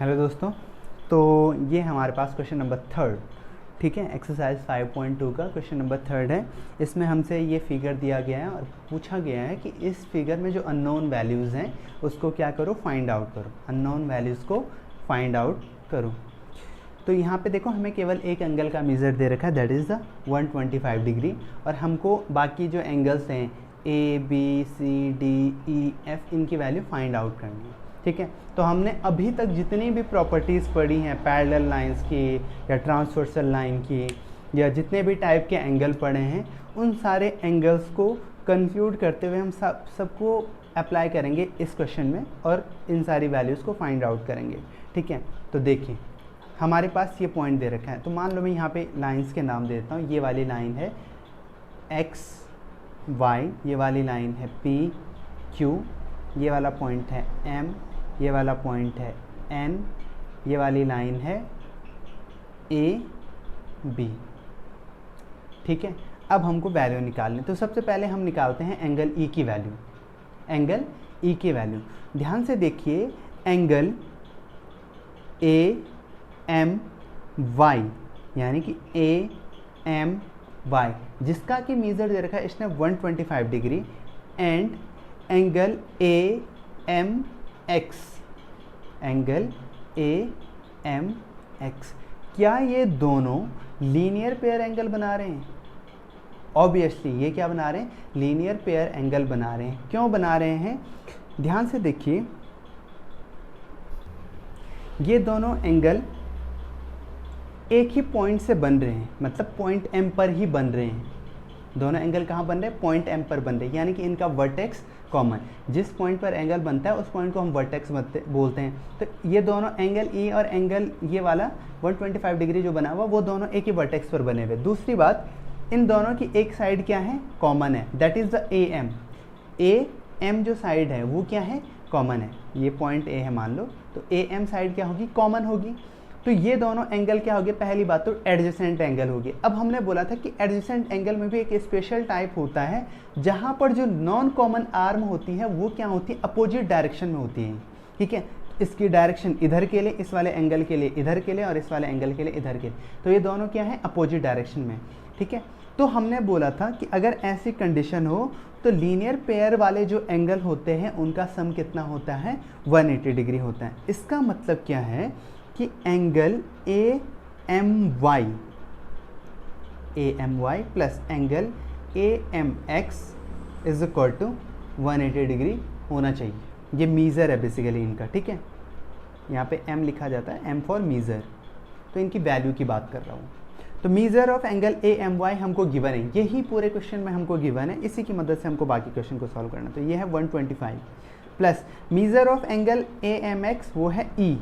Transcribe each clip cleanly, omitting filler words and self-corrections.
Hello दोस्तों, तो ये हमारे पास क्वेश्चन नंबर 3, ठीक है, एक्सरसाइज 5.2 का क्वेश्चन नंबर 3 है। इसमें हमसे ये फिगर दिया गया है और पूछा गया है कि इस फिगर में जो अननोन वैल्यूज़ हैं उसको क्या करो, फाइंड आउट करो। अननोन वैल्यूज़ को फाइंड आउट करो। तो यहाँ पे देखो, हमें केवल एक एंगल का मेज़र दे रखा है, दैट इज़ द 125 डिग्री, और हमको बाकी जो एंगल्स हैं A B C D E F, इनकी वैल्यू फाइंड आउट करनी है। ठीक है, तो हमने अभी तक जितनी भी प्रॉपर्टीज़ पढ़ी हैं पैरेलल लाइंस की या ट्रांसवर्सल लाइन की, या जितने भी टाइप के एंगल पढ़े हैं, उन सारे एंगल्स को कंक्लूड करते हुए हम सबको अप्लाई करेंगे इस क्वेश्चन में और इन सारी वैल्यूज़ को फाइंड आउट करेंगे। ठीक है, तो देखिए हमारे पास ये पॉइंट दे रखा है, तो मान लो मैं यहाँ पे लाइंस के नाम दे देता हूँ। ये वाली लाइन है एक्स वाई, ये वाली लाइन है पी क्यू, ये वाला पॉइंट है एम, ये वाला पॉइंट है एन, ये वाली लाइन है ए बी। ठीक है, अब हमको वैल्यू निकालनी, तो सबसे पहले हम निकालते हैं एंगल ई की वैल्यू। एंगल ई की वैल्यू ध्यान से देखिए, एंगल ए एम वाई, यानी कि ए एम वाई, जिसका कि मेजर दे रखा है इसने 125 degree, and angle A M X, angle A M X, क्या ये दोनों लीनियर पेयर एंगल बना रहे हैं? ऑब्वियसली ये क्या बना रहे हैं? लीनियर पेयर एंगल बना रहे हैं। क्यों बना रहे हैं? ध्यान से देखिए, ये दोनों एंगल एक ही पॉइंट से बन रहे हैं, मतलब पॉइंट एम पर ही बन रहे हैं। दोनों एंगल कहाँ बन रहे हैं? पॉइंट एम पर बन रहे हैं, यानी कि इनका वर्टेक्स कॉमन। जिस पॉइंट पर एंगल बनता है उस पॉइंट को हम वर्टेक्स बोलते हैं। तो ये दोनों एंगल ई और एंगल ये वाला 125 डिग्री जो बना हुआ, वो दोनों एक ही वर्टेक्स पर बने हुए। दूसरी बात, इन दोनों की एक साइड क्या है? कॉमन है, that is the A M. A M जो साइड है वो क्या है? कॉमन है। ये पॉइंट ए है मान लो, तो ए एम साइड क्या होगी? कॉमन होगी। तो ये दोनों एंगल क्या होगी? पहली बात तो एडजेसेंट एंगल होगी। अब हमने बोला था कि एडजेसेंट एंगल में भी एक स्पेशल टाइप होता है, जहाँ पर जो नॉन कॉमन आर्म होती है वो क्या होती है? अपोजिट डायरेक्शन में होती है। ठीक है, इसकी डायरेक्शन इधर के लिए, इस वाले एंगल के लिए इधर के लिए, और इस वाले एंगल के लिए इधर के लिए। तो ये दोनों क्या है? अपोजिट डायरेक्शन में। ठीक है, तो हमने बोला था कि अगर ऐसी कंडीशन हो तो लीनियर पेयर वाले जो एंगल होते हैं उनका सम कितना होता है? 180 डिग्री होता है। इसका मतलब क्या है कि angle A M Y plus angle A M X is equal to 180 degree होना चाहिए। ये मीज़र है बेसिकली इनका। ठीक है, यहाँ पे एम लिखा जाता है, एम फॉर मीज़र, तो इनकी वैल्यू की बात कर रहा हूँ। तो measure of angle A M Y हमको गिवन है, यही पूरे क्वेश्चन में हमको गिवन है, इसी की मदद से हमको बाकी क्वेश्चन को सॉल्व करना। तो ये है 125 plus measure of angle A M X, वो है ई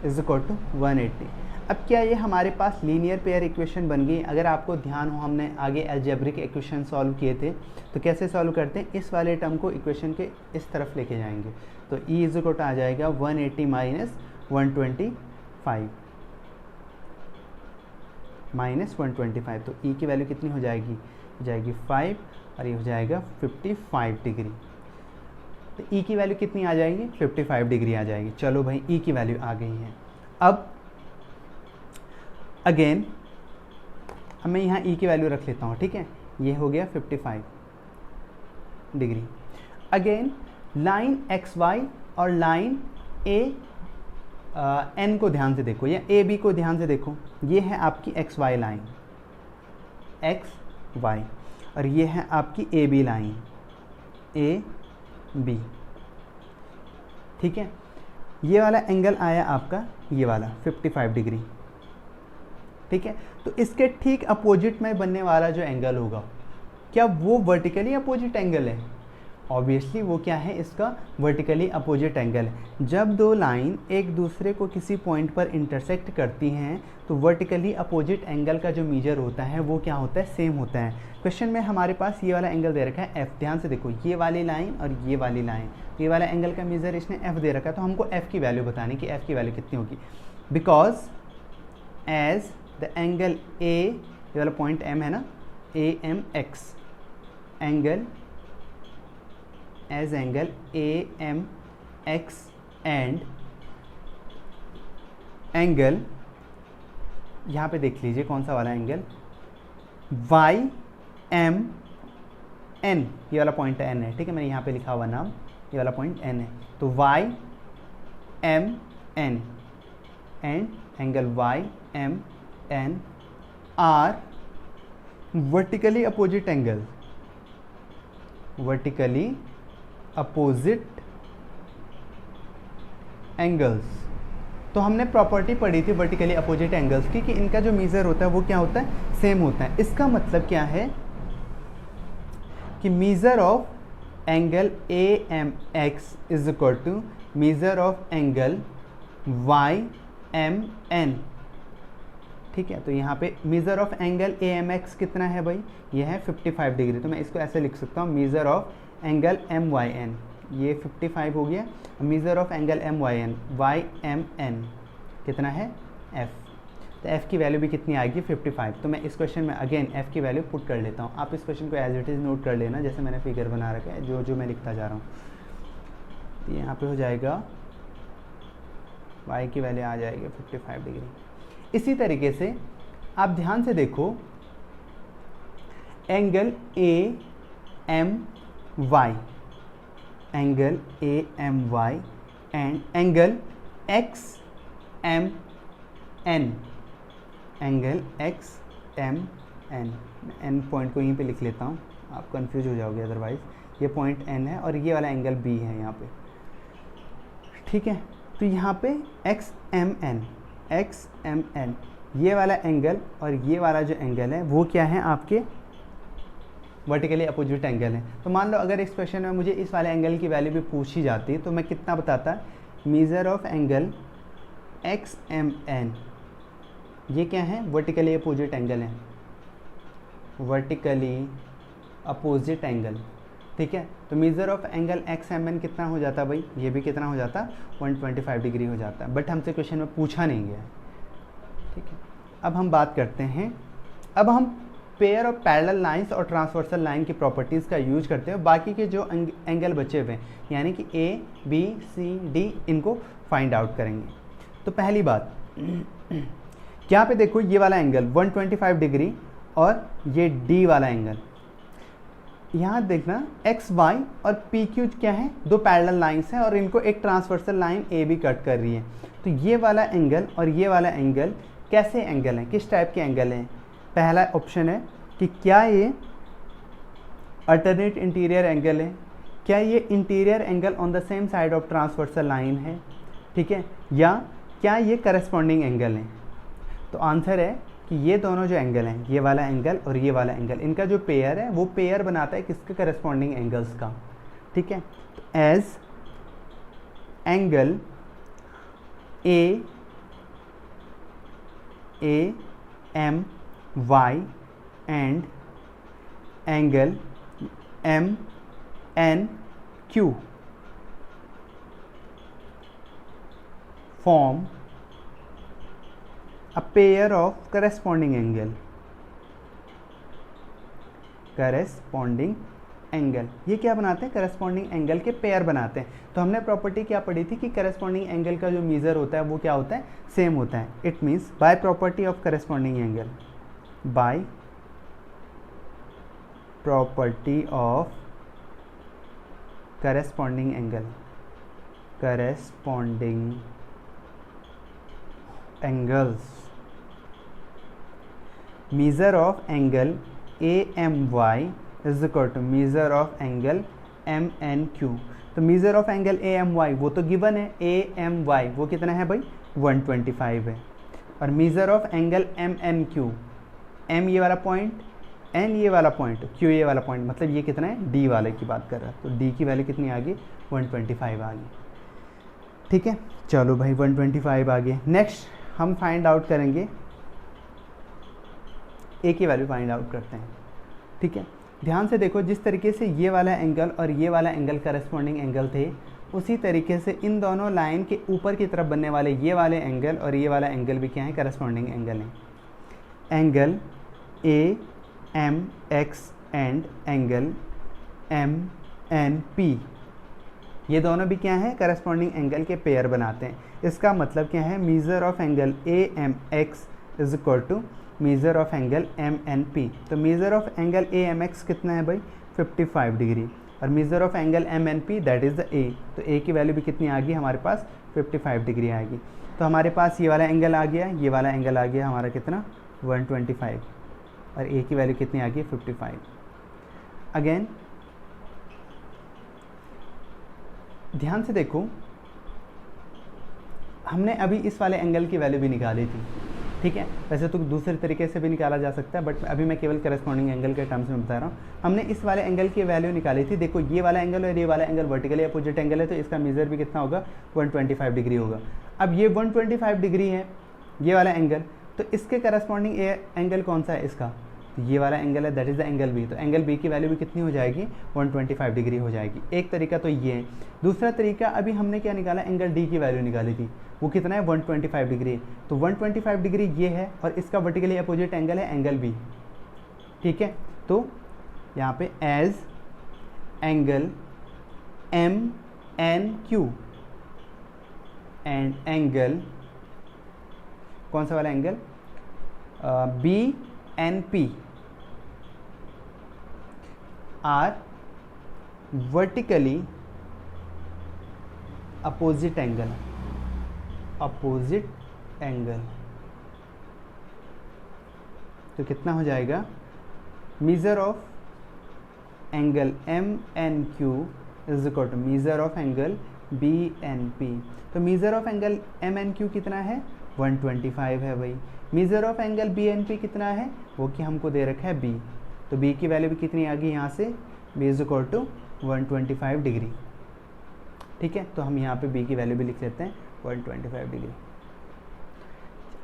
इज इक्वल टू 180। अब क्या ये हमारे पास लीनियर पेयर इक्वेशन बन गई? अगर आपको ध्यान हो, हमने आगे अलजेब्रिक इक्वेशन सॉल्व किए थे, तो कैसे सॉल्व करते हैं? इस वाले टर्म को इक्वेशन के इस तरफ लेके जाएंगे, तो ई इज इक्वल टू आ जाएगा 180 माइनस 125, तो ई की वैल्यू कितनी हो जाएगी? हो जाएगी 5, और ये हो जाएगा 55 डिग्री। तो ई की वैल्यू कितनी आ जाएगी? 55 डिग्री आ जाएगी। चलो भाई, ई की वैल्यू आ गई है। अब अगेन मैं यहाँ ई की वैल्यू रख लेता हूँ। ठीक है, ये हो गया 55 degree. Again line X Y और लाइन ए एन को ध्यान से देखो, या ए बी को ध्यान से देखो। ये है आपकी X Y line, X Y, और ये है आपकी A B line, A B. ठीक है, ये वाला एंगल आया आपका, ये वाला 55 डिग्री। ठीक है, तो इसके ठीक अपोजिट में बनने वाला जो एंगल होगा, क्या वो वर्टिकली अपोजिट एंगल है? ऑब्वियसली वो क्या है? इसका वर्टिकली अपोजिट एंगल है। जब दो लाइन एक दूसरे को किसी पॉइंट पर इंटरसेक्ट करती हैं तो वर्टिकली अपोजिट एंगल का जो मेजर होता है वो क्या होता है? सेम होता है। क्वेश्चन में हमारे पास ये वाला एंगल दे रखा है एफ, ध्यान से देखो, ये वाली लाइन और ये वाली लाइन, ये वाला एंगल का मेजर इसने एफ दे रखा है, तो हमको एफ की वैल्यू बतानी कि एफ की वैल्यू कितनी होगी। Because as the angle A, ये वाला पॉइंट एम है ना, A M X, angle as angle AMX and angle, यहाँ पे देख लीजिए कौन सा वाला एंगल, वाई एम एन, ये वाला पॉइंट एन है, ठीक है, मैंने यहाँ पे लिखा हुआ नाम, ये वाला पॉइंट एन है, तो Y M N and angle Y M N are vertically opposite angle, vertically opposite angles. तो हमने प्रॉपर्टी पढ़ी थी वर्टिकली अपोजिट एंगल्स की कि इनका जो मीज़र होता है वो क्या होता है, सेम होता है। इसका मतलब क्या है कि measure of angle A M X is equal to measure of angle Y M N, ठीक है। तो यहाँ पे measure of angle A M X कितना है भाई, ये है 55 डिग्री, तो मैं इसको ऐसे लिख सकता हूँ measure of angle M Y N, ये 55 हो गया। Measure of angle M Y M N कितना है एफ, तो एफ़ की वैल्यू भी कितनी आएगी 55। तो मैं इस क्वेश्चन में अगेन एफ़ की वैल्यू पुट कर लेता हूँ, आप इस क्वेश्चन को एज इट इज़ नोट कर लेना जैसे मैंने फिगर बना रखा है, जो मैं लिखता जा रहा हूँ। तो यहाँ पे हो जाएगा y की वैल्यू आ जाएगी 55 डिग्री। इसी तरीके से आप ध्यान से देखो angle A M Y, angle A M Y and angle X M N, angle X M N, N point को यहीं पे लिख लेता हूँ, आप कंफ्यूज हो जाओगे अदरवाइज। ये पॉइंट एन है और ये वाला एंगल बी है यहाँ पे, ठीक है। तो यहाँ पे X M N, X M N, ये वाला एंगल और ये वाला जो एंगल है वो क्या है, आपके वर्टिकली अपोजिट एंगल है। तो मान लो अगर इस क्वेश्चन में मुझे इस वाले एंगल की वैल्यू भी पूछी जाती तो मैं कितना बताता, measure of angle X M N, ये क्या है, वर्टिकली अपोजिट एंगल है, वर्टिकली अपोजिट एंगल, ठीक है। तो measure of angle X M N कितना हो जाता भाई, ये भी कितना हो जाता 125 डिग्री हो जाता है, बट हमसे क्वेश्चन में पूछा नहीं गया, ठीक है। अब हम बात करते हैं, अब हम पेयर ऑफ पैरेलल लाइंस और ट्रांसवर्सल लाइन की प्रॉपर्टीज़ का यूज करते हैं बाकी के जो एंगल बचे हुए हैं, यानी कि ए बी सी डी, इनको फाइंड आउट करेंगे। तो पहली बात यहाँ पे देखो ये वाला एंगल 125 डिग्री और ये डी वाला एंगल, यहाँ देखना एक्स वाई और पी क्यू क्या है, दो पैरेलल लाइंस हैं और इनको एक ट्रांसवर्सल लाइन ए भी कट कर रही है। तो ये वाला एंगल और ये वाला एंगल कैसे एंगल हैं, किस टाइप के एंगल हैं। पहला ऑप्शन है कि क्या ये अल्टरनेट इंटीरियर एंगल है, क्या ये interior angle on the same side of transversal line है, ठीक है, या क्या ये करस्पॉन्डिंग एंगल है। तो आंसर है कि ये दोनों जो एंगल हैं, ये वाला एंगल और ये वाला एंगल, इनका जो पेयर है वो पेयर बनाता है किसके, करस्पॉन्डिंग एंगल्स का, ठीक है। तो as angle A M Y and angle M N Q form a pair of corresponding angle, corresponding angle, ये क्या बनाते हैं, करस्पॉन्डिंग एंगल के पेयर बनाते हैं। तो हमने प्रॉपर्टी क्या पढ़ी थी कि करस्पॉन्डिंग एंगल का जो मीज़र होता है वो क्या होता है, सेम होता है। It means by property of corresponding angle, by property of corresponding angle, corresponding angles, measure of angle A M Y is equal to measure of angle M N Q. तो measure of angle A M Y वो तो given है, ए M Y वो कितना है भाई 125 है, और measure of angle M N Q, M ये वाला पॉइंट, एन ये वाला पॉइंट, क्यू ये वाला पॉइंट, मतलब ये कितना है, डी वाले की बात कर रहा है। तो डी की वैल्यू कितनी आ गई 125 आ गई, ठीक है। चलो भाई 125 आ गए। नेक्स्ट हम फाइंड आउट करेंगे ए की वैल्यू फाइंड आउट करते हैं, ठीक है। ध्यान से देखो, जिस तरीके से ये वाला एंगल और ये वाला एंगल करस्पॉन्डिंग एंगल थे, उसी तरीके से इन दोनों लाइन के ऊपर की तरफ बनने वाले ये वाले एंगल और ये वाला एंगल भी क्या है, करस्पॉन्डिंग एंगल हैं। Angle A M X and angle M N P, ये दोनों भी क्या है, करस्पॉन्डिंग एंगल के पेयर बनाते हैं। इसका मतलब क्या है, measure of angle A M X is equal to measure of angle M N P. तो measure of angle A M X कितना है भाई, 55 डिग्री, और measure of angle M N P that is the A. तो A की value भी कितनी आ गई हमारे पास, 55 डिग्री आएगी। तो हमारे पास ये वाला एंगल आ गया, ये वाला एंगल आ गया हमारा कितना, 125, और ए की वैल्यू कितनी आ गई, 55। अगेन ध्यान से देखो, हमने अभी इस वाले एंगल की वैल्यू भी निकाली थी, ठीक है। वैसे तो दूसरे तरीके से भी निकाला जा सकता है, बट अभी मैं केवल करस्पॉन्डिंग एंगल के टर्म्स में बता रहा हूँ। हमने इस वाले एंगल की वैल्यू निकाली थी। देखो ये वाला एंगल और ये वाला एंगल वर्टिकली अपोजिट एंगल है, तो इसका मेजर भी कितना होगा, 125 डिग्री होगा। अब ये 125 डिग्री है ये वाला एंगल, तो इसके करस्पॉन्डिंग एंगल कौन सा है इसका, तो ये वाला एंगल है, that is the angle B. तो एंगल बी की वैल्यू भी कितनी हो जाएगी, 125 डिग्री हो जाएगी। एक तरीका तो ये है। दूसरा तरीका, अभी हमने क्या निकाला, एंगल डी की वैल्यू निकाली थी, वो कितना है, 125 डिग्री। तो 125 डिग्री ये है, और इसका वर्टिकली अपोजिट एंगल है एंगल बी, ठीक है। तो यहाँ पे as angle M N Q and angle, कौन सा वाला angle, B N P are vertically opposite angle, तो कितना हो जाएगा, measure of angle M N Q is equal to measure of angle B N P. तो measure of angle M N Q कितना है, 125 है भाई। Measure of angle B N P कितना है, वो कि हमको दे रखा है बी। तो बी की वैल्यू भी कितनी आ गई यहाँ से, B is equal to 125 degree, ठीक है। तो हम यहाँ पे बी की वैल्यू भी लिख लेते हैं 125 डिग्री।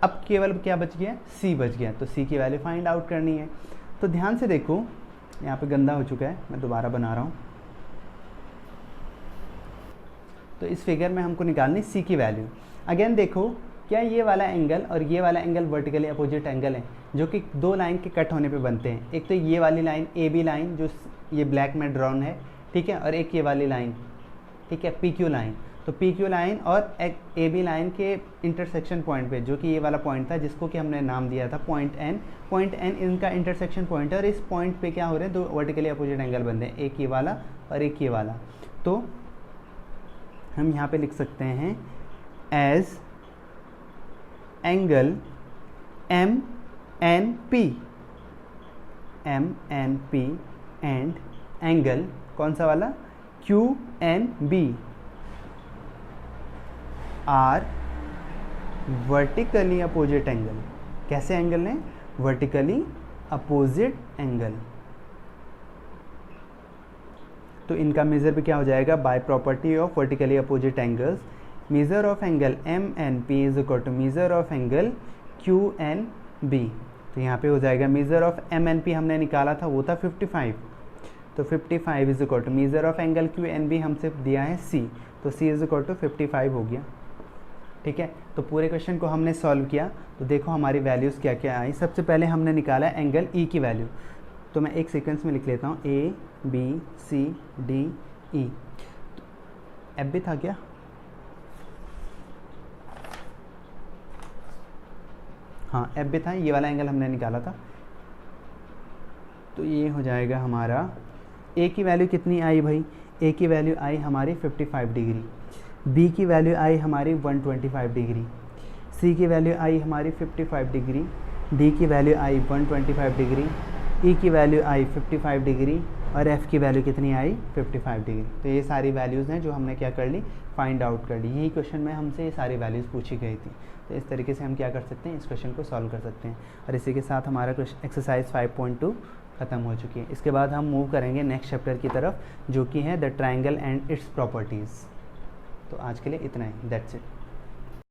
अब केवल क्या बच गया, सी बच गया। तो सी की वैल्यू फाइंड आउट करनी है। तो ध्यान से देखो, यहाँ पे गंदा हो चुका है, मैं दोबारा बना रहा हूँ। तो इस फिगर में हमको निकालनी सी की वैल्यू। अगेन देखो, क्या ये वाला एंगल और ये वाला एंगल वर्टिकली अपोजिट एंगल है, जो कि दो लाइन के कट होने पे बनते हैं। एक तो ये वाली लाइन ए बी लाइन, जो ये ब्लैक में ड्रॉन है, ठीक है, और एक ये वाली लाइन, ठीक है, पी क्यू लाइन। तो पी क्यू लाइन और ए बी लाइन के इंटरसेक्शन पॉइंट पे, जो कि ये वाला पॉइंट था, जिसको कि हमने नाम दिया था पॉइंट एन इनका इंटरसेक्शन पॉइंट है। और इस पॉइंट पे क्या हो रहे हैं, दो वर्टिकली अपोजिट एंगल बन रहे हैं, एक ये वाला और एक ये वाला। तो हम यहाँ पे लिख सकते हैं as angle M N P and angle कौन सा वाला, Q N B are vertically opposite angle. कैसे एंगल है, वर्टिकली अपोजिट एंगल। तो इनका मेजर भी क्या हो जाएगा, by property of vertically opposite angles, measure of angle M N P is equal to measure of angle Q N B. तो यहाँ पे हो जाएगा measure of M N P हमने निकाला था, वो था 55। तो 55 is equal to measure of angle Q N B हमसे दिया है सी, तो सी इज इक्वल टू 55 हो गया, ठीक है। तो पूरे क्वेश्चन को हमने सॉल्व किया। तो देखो हमारी वैल्यूज़ क्या क्या आई। सबसे पहले हमने निकाला एंगल ई की वैल्यू, तो मैं एक सीक्वेंस में लिख लेता हूँ, A B C D E. F भी था क्या, हाँ एफ भी था, ये वाला एंगल हमने निकाला था। तो ये हो जाएगा हमारा, ए की वैल्यू कितनी आई भाई, ए की वैल्यू आई हमारी 55 डिग्री, बी की वैल्यू आई हमारी 125 डिग्री, सी की वैल्यू आई हमारी 55 डिग्री, डी की वैल्यू आई 125 डिग्री, ई की वैल्यू आई 55 डिग्री, और एफ़ की वैल्यू कितनी आई 55 डिग्री। तो ये सारी वैल्यूज़ हैं जो हमने क्या कर ली, फाइंड आउट कर ली। यही क्वेश्चन में हमसे ये सारी वैल्यूज़ पूछी गई थी। तो इस तरीके से हम क्या कर सकते हैं, इस क्वेश्चन को सॉल्व कर सकते हैं। और इसी के साथ हमारा एक्सरसाइज 5.2 ख़त्म हो चुकी है। इसके बाद हम मूव करेंगे नेक्स्ट चैप्टर की तरफ, जो कि है the triangle and it's properties. तो आज के लिए इतना ही, दैट्स इट।